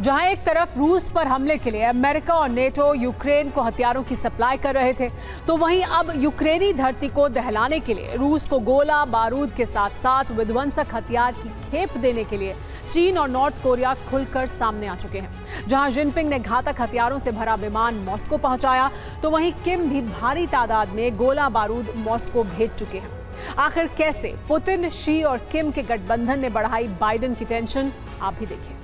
Speaker 1: जहां एक तरफ रूस पर हमले के लिए अमेरिका और नेटो यूक्रेन को हथियारों की सप्लाई कर रहे थे, तो वहीं अब यूक्रेनी धरती को दहलाने के लिए रूस को गोला बारूद के साथ साथ विध्वंसक हथियार की खेप देने के लिए चीन और नॉर्थ कोरिया खुलकर सामने आ चुके हैं। जहां जिनपिंग ने घातक हथियारों से भरा विमान मॉस्को पहुंचाया, तो वहीं किम भी भारी तादाद में गोला बारूद मॉस्को भेज चुके हैं। आखिर कैसे पुतिन, शी और किम के गठबंधन ने बढ़ाई बाइडेन की टेंशन, आप भी देखिए।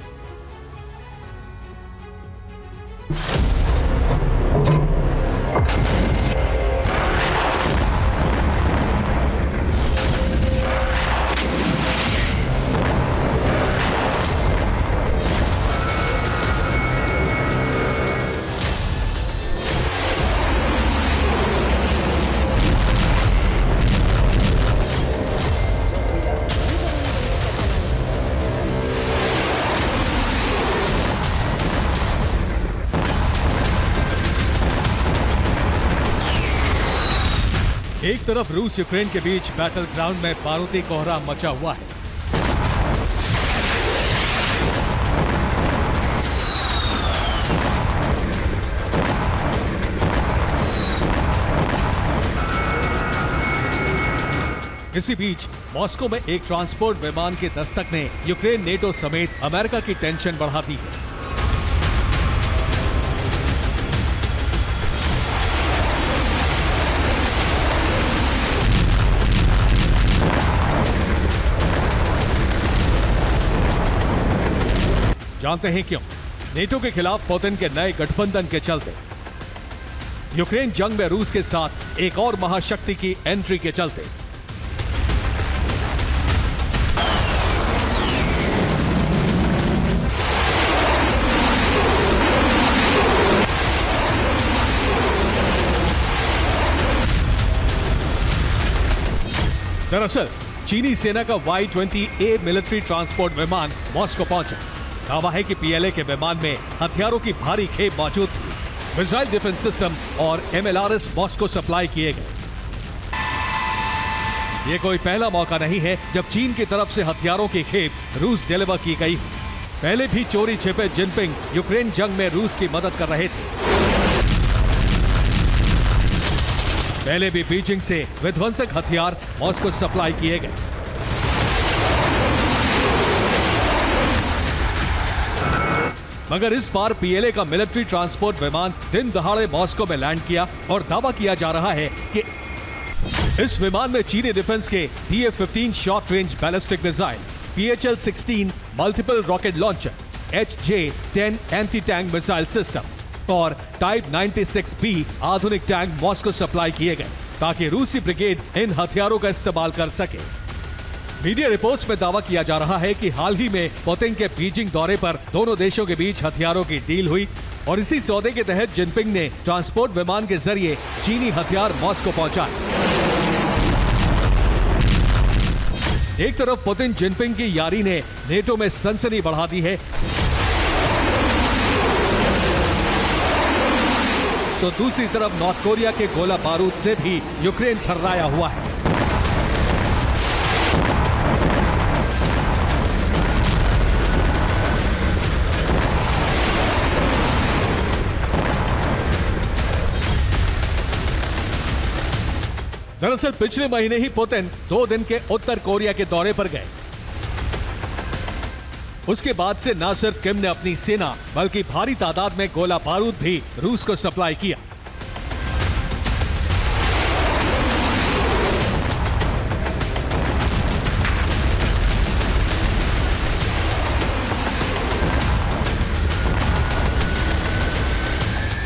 Speaker 2: एक तरफ रूस यूक्रेन के बीच बैटल ग्राउंड में बारूदी कोहरा मचा हुआ है। इसी बीच मॉस्को में एक ट्रांसपोर्ट विमान के दस्तक ने यूक्रेन, नेटो समेत अमेरिका की टेंशन बढ़ा दी है। जानते हैं क्यों? नेटो के खिलाफ पुतिन के नए गठबंधन के चलते, यूक्रेन जंग में रूस के साथ एक और महाशक्ति की एंट्री के चलते। दरअसल चीनी सेना का Y-20A मिलिट्री ट्रांसपोर्ट विमान मॉस्को पहुंचा। दावा है कि पीएलए के विमान में हथियारों की भारी खेप मौजूद थी। मिसाइल डिफेंस सिस्टम और MLRS मॉस्को सप्लाई किए गए। ये कोई पहला मौका नहीं है जब चीन की तरफ से हथियारों की खेप रूस डिलीवर की गई। पहले भी चोरी छिपे जिनपिंग यूक्रेन जंग में रूस की मदद कर रहे थे। पहले भी बीजिंग से विध्वंसक हथियार मॉस्को सप्लाई किए गए। मगर इस बार पीएलए का मिलिट्री ट्रांसपोर्ट विमान दिन दहाड़े मॉस्को में लैंड किया और दावा किया जा रहा है कि इस विमान में चीनी डिफेंस के TF-15 short range ballistic missile, PHL-16 multiple rocket launcher, HJ-10 anti tank missile system और टाइप 96B आधुनिक टैंक मॉस्को सप्लाई किए गए ताकि रूसी ब्रिगेड इन हथियारों का इस्तेमाल कर सके। मीडिया रिपोर्ट्स में दावा किया जा रहा है कि हाल ही में पुतिन के बीजिंग दौरे पर दोनों देशों के बीच हथियारों की डील हुई और इसी सौदे के तहत जिनपिंग ने ट्रांसपोर्ट विमान के जरिए चीनी हथियार मॉस्को पहुंचाए। एक तरफ पुतिन जिनपिंग की यारी ने नेटो में सनसनी बढ़ा दी है, तो दूसरी तरफ नॉर्थ कोरिया के गोला बारूद से भी यूक्रेन थर्राया हुआ है। दरअसल पिछले महीने ही पुतिन 2 दिन के उत्तर कोरिया के दौरे पर गए। उसके बाद से न सिर्फ किम ने अपनी सेना बल्कि भारी तादाद में गोला बारूद भी रूस को सप्लाई किया।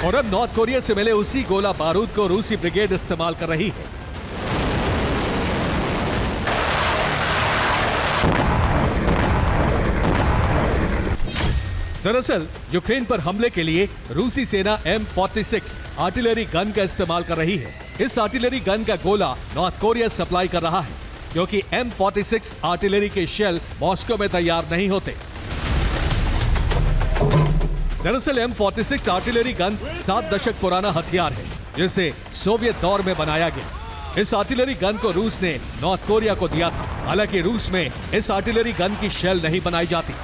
Speaker 2: और अब नॉर्थ कोरिया से मिले उसी गोला बारूद को रूसी ब्रिगेड इस्तेमाल कर रही है। दरअसल यूक्रेन पर हमले के लिए रूसी सेना M46 आर्टिलरी गन का इस्तेमाल कर रही है। इस आर्टिलरी गन का गोला नॉर्थ कोरिया सप्लाई कर रहा है, क्योंकि M46 आर्टिलरी के शेल मॉस्को में तैयार नहीं होते। दरअसल M46 आर्टिलरी गन 7 दशक पुराना हथियार है, जिसे सोवियत दौर में बनाया गया। इस आर्टिलरी गन को रूस ने नॉर्थ कोरिया को दिया था। हालांकि रूस में इस आर्टिलरी गन की शेल नहीं बनाई जाती,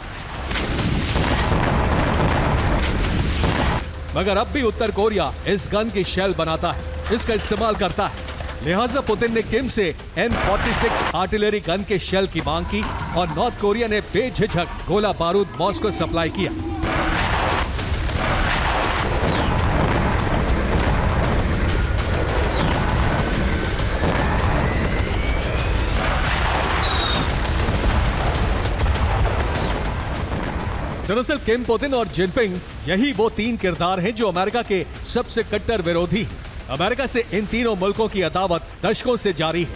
Speaker 2: मगर अब भी उत्तर कोरिया इस गन की शेल बनाता है, इसका इस्तेमाल करता है। लिहाजा पुतिन ने किम से M46 आर्टिलरी गन के शेल की मांग की और नॉर्थ कोरिया ने बेझिझक गोला बारूद मॉस्को सप्लाई किया। दरअसल किम, पुतिन और जिनपिंग यही वो 3 किरदार हैं जो अमेरिका के सबसे कट्टर विरोधी हैं। अमेरिका से इन तीनों मुल्कों की अदावत दशकों से जारी है।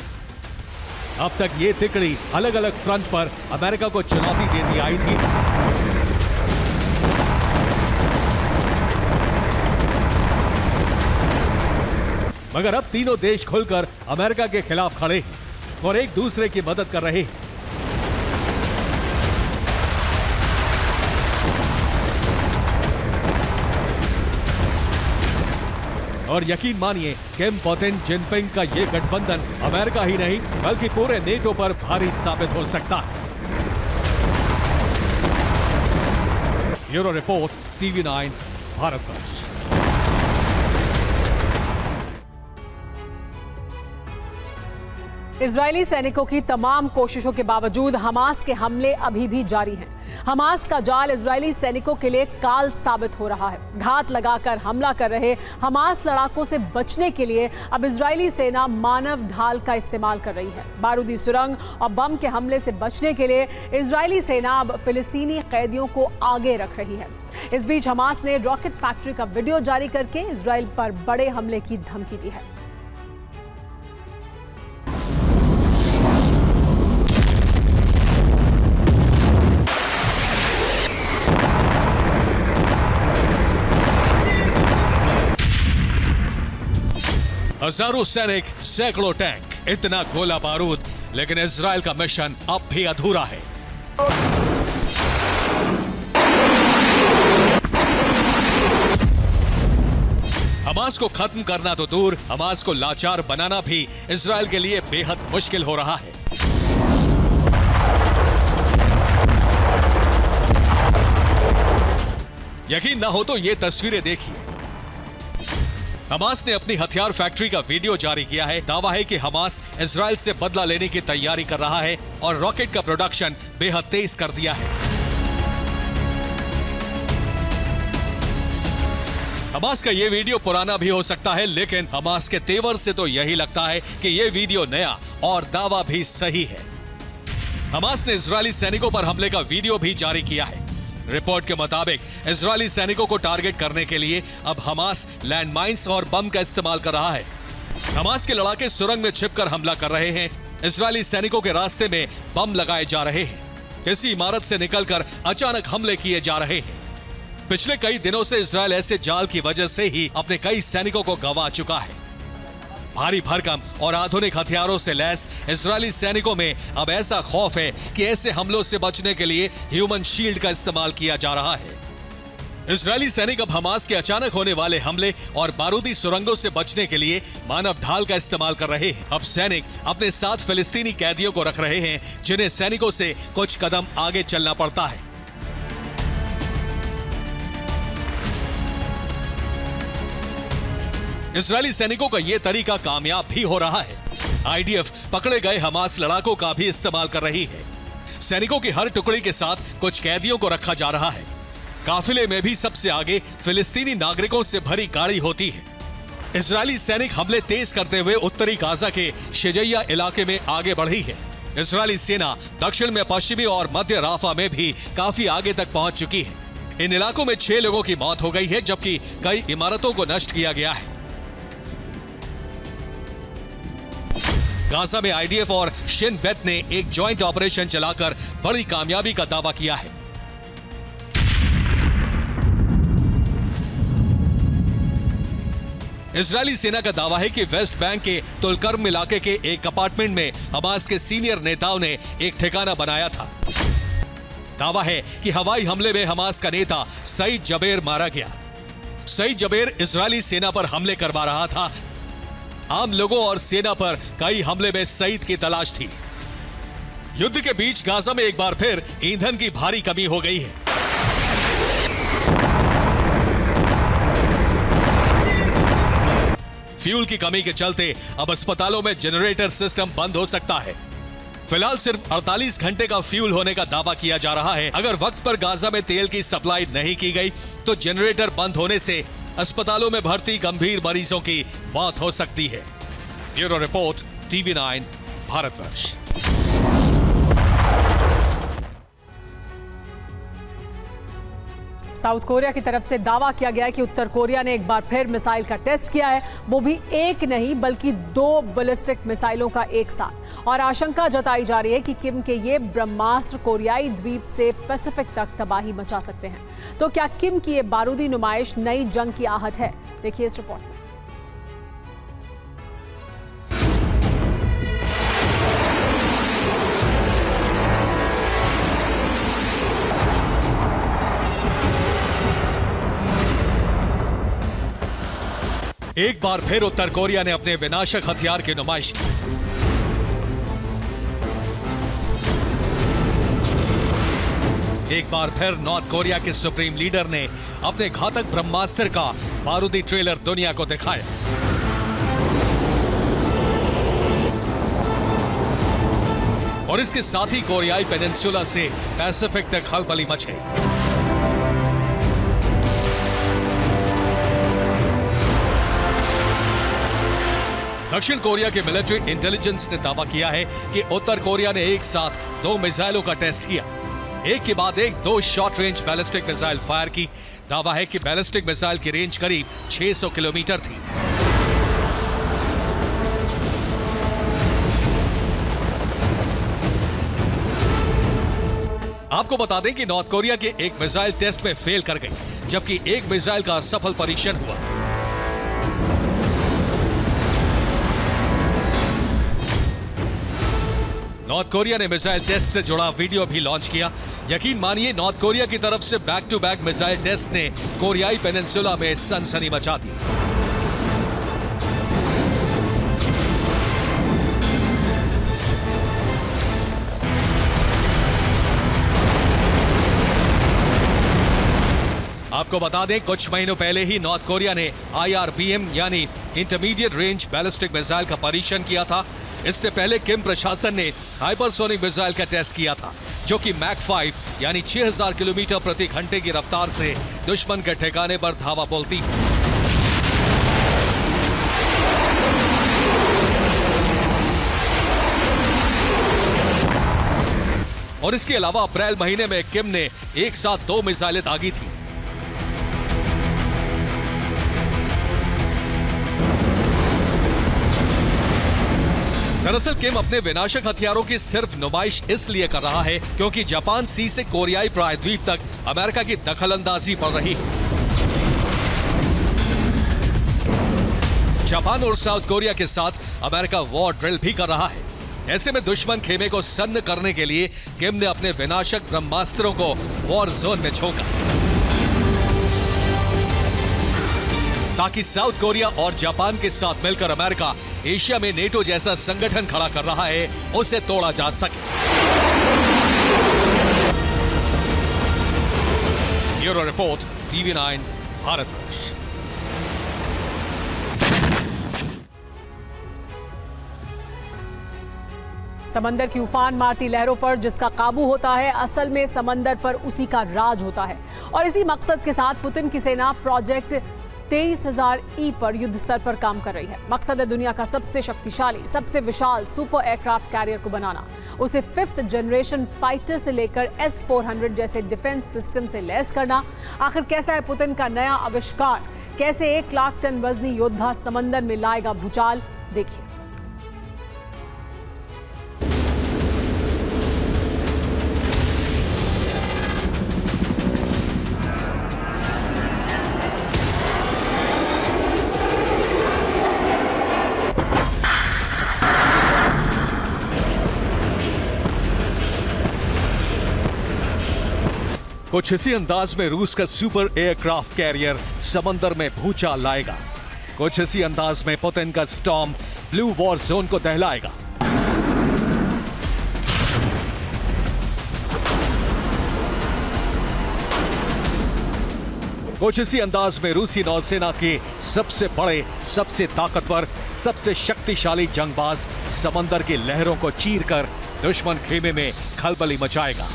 Speaker 2: अब तक ये तिकड़ी अलग अलग फ्रंट पर अमेरिका को चुनौती देती आई थी। मगर अब तीनों देश खुलकर अमेरिका के खिलाफ खड़े हैं और एक दूसरे की मदद कर रहे हैं। और यकीन मानिए, किम, पुतिन, जिनपिंग का ये गठबंधन अमेरिका ही नहीं बल्कि पूरे नेटो पर भारी साबित हो सकता है। Bureau report, TV9 Bharatvarsh.
Speaker 1: Israeli सैनिकों की तमाम कोशिशों के बावजूद हमास के हमले अभी भी जारी हैं। हमास का जाल इजरायली सैनिकों के लिए काल साबित हो रहा है। घात लगाकर हमला कर रहे हमास लड़ाकों से बचने के लिए अब इजरायली सेना मानव ढाल का इस्तेमाल कर रही है। बारूदी सुरंग और बम के हमले से बचने के लिए इजरायली सेना अब फिलिस्तीनी कैदियों को आगे रख रही है। इस बीच हमास ने रॉकेट फैक्ट्री का वीडियो जारी करके इजरायल पर बड़े हमले की धमकी दी है।
Speaker 2: हजारों सैनिक, सैकड़ों टैंक, इतना गोला बारूद, लेकिन इजरायल का मिशन अब भी अधूरा है। हमास को खत्म करना तो दूर, हमास को लाचार बनाना भी इजरायल के लिए बेहद मुश्किल हो रहा है। यकीन ना हो तो ये तस्वीरें देखिए। हमास ने अपनी हथियार फैक्ट्री का वीडियो जारी किया है। दावा है कि हमास इजरायल से बदला लेने की तैयारी कर रहा है और रॉकेट का प्रोडक्शन बेहद तेज कर दिया है। हमास का यह वीडियो पुराना भी हो सकता है, लेकिन हमास के तेवर से तो यही लगता है कि यह वीडियो नया और दावा भी सही है। हमास ने इजरायली सैनिकों पर हमले का वीडियो भी जारी किया है। रिपोर्ट के मुताबिक इजरायली सैनिकों को टारगेट करने के लिए अब हमास लैंडमाइंस और बम का इस्तेमाल कर रहा है। हमास के लड़ाके सुरंग में छिपकर हमला कर रहे हैं। इजरायली सैनिकों के रास्ते में बम लगाए जा रहे हैं। किसी इमारत से निकलकर अचानक हमले किए जा रहे हैं। पिछले कई दिनों से इजराइल ऐसे जाल की वजह से ही अपने कई सैनिकों को गंवा चुका है। भारी भरकम और आधुनिक हथियारों से लैस इजरायली सैनिकों में अब ऐसा खौफ है कि ऐसे हमलों से बचने के लिए ह्यूमन शील्ड का इस्तेमाल किया जा रहा है। इजरायली सैनिक अब हमास के अचानक होने वाले हमले और बारूदी सुरंगों से बचने के लिए मानव ढाल का इस्तेमाल कर रहे हैं। अब सैनिक अपने साथ फिलिस्तीनी कैदियों को रख रहे हैं, जिन्हें सैनिकों से कुछ कदम आगे चलना पड़ता है। इजरायली सैनिकों का यह तरीका कामयाब भी हो रहा है। आईडीएफ पकड़े गए हमास लड़ाकों का भी इस्तेमाल कर रही है। सैनिकों की हर टुकड़ी के साथ कुछ कैदियों को रखा जा रहा है। काफिले में भी सबसे आगे फिलिस्तीनी नागरिकों से भरी गाड़ी होती है। इजरायली सैनिक हमले तेज करते हुए उत्तरी गाजा के शेजैया इलाके में आगे बढ़ी है। इजरायली सेना दक्षिण में पश्चिमी और मध्य राफा में भी काफी आगे तक पहुंच चुकी है। इन इलाकों में 6 लोगों की मौत हो गई है, जबकि कई इमारतों को नष्ट किया गया है। गाजा में आईडीएफ और शिन बेत ने एक ज्वाइंट ऑपरेशन चलाकर बड़ी कामयाबी का दावा किया है। इजरायली सेना का दावा है कि वेस्ट बैंक के तुलकर्म इलाके के एक अपार्टमेंट में हमास के सीनियर नेताओं ने एक ठिकाना बनाया था। दावा है कि हवाई हमले में हमास का नेता सईद जबेर मारा गया। सईद जबेर इजरायली सेना पर हमले करवा रहा था। आम लोगों और सेना पर कई हमले में सईद की तलाश थी। युद्ध के बीच गाजा में एक बार फिर ईंधन की भारी कमी हो गई है। फ्यूल की कमी के चलते अब अस्पतालों में जनरेटर सिस्टम बंद हो सकता है। फिलहाल सिर्फ 48 घंटे का फ्यूल होने का दावा किया जा रहा है। अगर वक्त पर गाजा में तेल की सप्लाई नहीं की गई तो जनरेटर बंद होने से अस्पतालों में भर्ती गंभीर मरीजों की मौत हो सकती है। Bureau report, TV9 Bharatvarsh.
Speaker 1: South Korea की तरफ से दावा किया गया है कि उत्तर कोरिया ने एक बार फिर मिसाइल का टेस्ट किया है, वो भी एक नहीं बल्कि 2 बैलिस्टिक मिसाइलों का एक साथ। और आशंका जताई जा रही है कि किम के ये ब्रह्मास्त्र कोरियाई द्वीप से पैसिफिक तक तबाही मचा सकते हैं। तो क्या किम की ये बारूदी नुमाइश नई जंग की आहट है? देखिए इस रिपोर्ट में।
Speaker 2: एक बार फिर उत्तर कोरिया ने अपने विनाशक हथियार की नुमाइश की। एक बार फिर नॉर्थ कोरिया के सुप्रीम लीडर ने अपने घातक ब्रह्मास्त्र का बारूदी ट्रेलर दुनिया को दिखाया। और इसके साथ ही कोरियाई पेनिनसुला से पैसिफिक तक खलबली मच गई। दक्षिण कोरिया के मिलिट्री इंटेलिजेंस ने दावा किया है कि उत्तर कोरिया ने एक साथ 2 मिसाइलों का टेस्ट किया। एक के बाद एक 2 short range ballistic missile fire की। दावा है कि बैलिस्टिक मिसाइल की रेंज करीब 600 किलोमीटर थी। आपको बता दें कि नॉर्थ कोरिया के एक मिसाइल टेस्ट में फेल कर गई, जबकि एक मिसाइल का सफल परीक्षण हुआ। नॉर्थ कोरिया ने मिसाइल टेस्ट से जुड़ा वीडियो भी लॉन्च किया। यकीन मानिए, नॉर्थ कोरिया की तरफ से back to back missile test ने कोरियाई पेनिनसुला में सनसनी मचा दी। आपको बता दें, कुछ महीनों पहले ही नॉर्थ कोरिया ने IRBM यानी इंटरमीडिएट रेंज बैलिस्टिक मिसाइल का परीक्षण किया था। इससे पहले किम प्रशासन ने हाइपरसोनिक मिसाइल का टेस्ट किया था, जो कि मैक 5 यानी 6000 किलोमीटर प्रति घंटे की रफ्तार से दुश्मन के ठिकाने पर धावा बोलती है। और इसके अलावा अप्रैल महीने में किम ने एक साथ 2 मिसाइलें दागी थी। दरअसल किम अपने विनाशक हथियारों की सिर्फ नुमाइश इसलिए कर रहा है क्योंकि जापान सी से कोरियाई प्रायद्वीप तक अमेरिका की दखलंदाजी बढ़ रही है। जापान और साउथ कोरिया के साथ अमेरिका वॉर ड्रिल भी कर रहा है। ऐसे में दुश्मन खेमे को सन्न करने के लिए किम ने अपने विनाशक ब्रह्मास्त्रों को वॉर जोन में झोंका, ताकि साउथ कोरिया और जापान के साथ मिलकर अमेरिका एशिया में नेटो जैसा संगठन खड़ा कर रहा है, उसे तोड़ा जा सके। Bureau report, TV9 Bharatvarsh.
Speaker 1: समंदर की उफान मारती लहरों पर जिसका काबू होता है, असल में समंदर पर उसी का राज होता है। और इसी मकसद के साथ पुतिन की सेना प्रोजेक्ट 23,000 ई पर युद्ध स्तर पर काम कर रही है। मकसद है दुनिया का सबसे शक्तिशाली, सबसे विशाल सुपर एयरक्राफ्ट कैरियर को बनाना, उसे 5th जनरेशन फाइटर से लेकर S-400 जैसे डिफेंस सिस्टम से लैस करना। आखिर कैसा है पुतिन का नया आविष्कार? कैसे 1 लाख टन वजनी योद्धा समंदर में लाएगा भूचाल? देखिए।
Speaker 2: कुछ इसी अंदाज में रूस का सुपर एयरक्राफ्ट कैरियर समंदर में भूचाल लाएगा। कुछ इसी अंदाज में पुतिन का स्टॉर्म ब्लू वॉर जोन को दहलाएगा। कुछ इसी अंदाज में रूसी नौसेना के सबसे बड़े, सबसे ताकतवर, सबसे शक्तिशाली जंगबाज समंदर की लहरों को चीरकर दुश्मन खेमे में खलबली मचाएगा।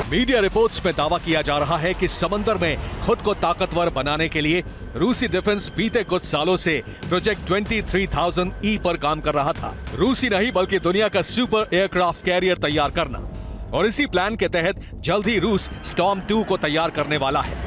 Speaker 2: मीडिया रिपोर्ट्स में दावा किया जा रहा है कि समंदर में खुद को ताकतवर बनाने के लिए रूसी डिफेंस बीते कुछ सालों से प्रोजेक्ट 23,000 ई पर काम कर रहा था। रूसी नहीं बल्कि दुनिया का सुपर एयरक्राफ्ट कैरियर तैयार करना, और इसी प्लान के तहत जल्द ही रूस स्टॉर्म 2 को तैयार करने वाला है।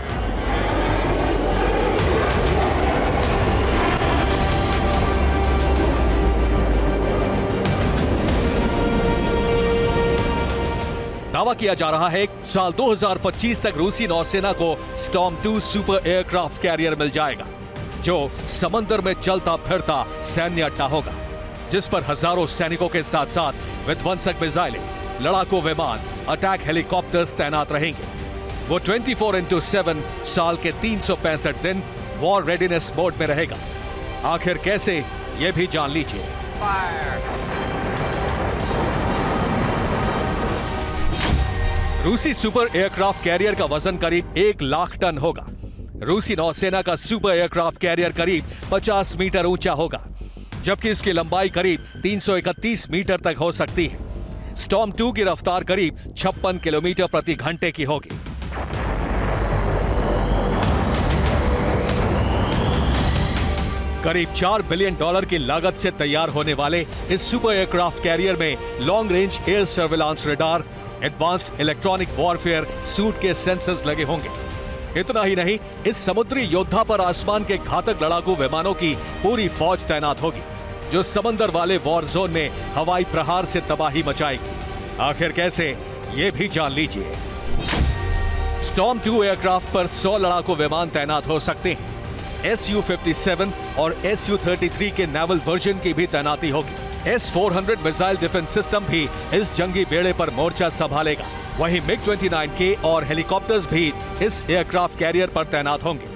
Speaker 2: दावा किया जा रहा है साल 2025 तक रूसी नौसेना को स्टॉर्म 2 सुपर एयरक्राफ्ट कैरियर मिल जाएगा, जो समंदर में चलता फिरता सैन्य अड्डा होगा, जिस पर हजारों सैनिकों के साथ साथ विध्वंसक मिसाइलें, लड़ाकू विमान, अटैक हेलीकॉप्टर्स तैनात रहेंगे। वो 24/7 साल के 365 दिन वॉर रेडीनेस मोड में रहेगा। आखिर कैसे, ये भी जान लीजिए। रूसी सुपर एयरक्राफ्ट कैरियर का वजन करीब 1 लाख टन होगा। रूसी नौसेना का सुपर एयरक्राफ्ट कैरियर करीब 50 मीटर ऊंचा होगा, जबकि इसकी लंबाई करीब 331 मीटर तक हो सकती है। स्टॉर्म 2 की रफ्तार करीब 56 किलोमीटर प्रति घंटे की होगी। करीब $4 बिलियन की लागत से तैयार होने वाले इस सुपर एयरक्राफ्ट कैरियर में long range air surveillance radar, advanced electronic warfare suit के सेंसर्स लगे होंगे। इतना ही नहीं, इस समुद्री योद्धा पर आसमान के घातक लड़ाकू विमानों की पूरी फौज तैनात होगी, जो समंदर वाले वॉर जोन में हवाई प्रहार से तबाही मचाएगी। आखिर कैसे, ये भी जान लीजिए। स्टॉर्म 2 एयरक्राफ्ट पर 100 लड़ाकू विमान तैनात हो सकते हैं। Su-57 और Su-33 के नेवल वर्जन की भी तैनाती होगी। S-400 मिसाइल डिफेंस सिस्टम भी इस जंगी बेड़े पर मोर्चा संभालेगा। वहीं MiG-29K और हेलीकॉप्टर्स भी इस एयरक्राफ्ट कैरियर पर तैनात होंगे।